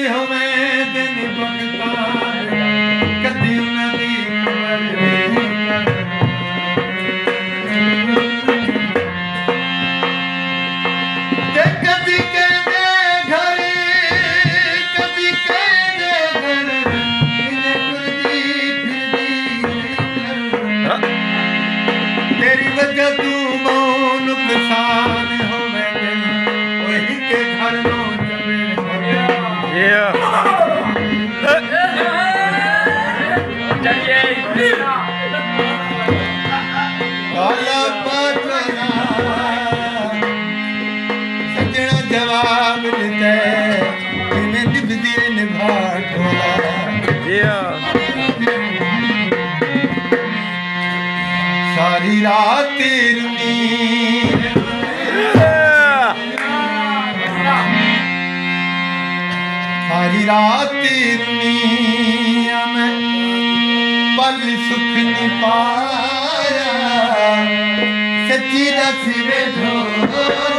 ਹੋਵੇਂ ਦਿਨ ਬਖਤਾਰ ਕਦੀ ਉਹਨਾਂ ਦੀ ਖਬਰ ਤੇ ਕਦੀ ਕਹਿੰਦੇ ਘਰ ਕਦੀ ਕਹਿੰਦੇ ਘਰ ਇਹਨੇ ਤੁਰਦੀ ਫਿਰਦੀ ਤੇਰੀ ਵਜ੍ਹਾ ਤੂੰ ਮੌ ਨੁਕਸਾਨ ਹੋਵੇ ਦਿਨ ਉਹੀ ਕੇ ਘਰ ਨੂੰ सजना जवाब देते इन्हें निभदी निभा सारी रात रुनी सारी रात रुनी मैं पल सुख नहीं पाया सच्ची दस में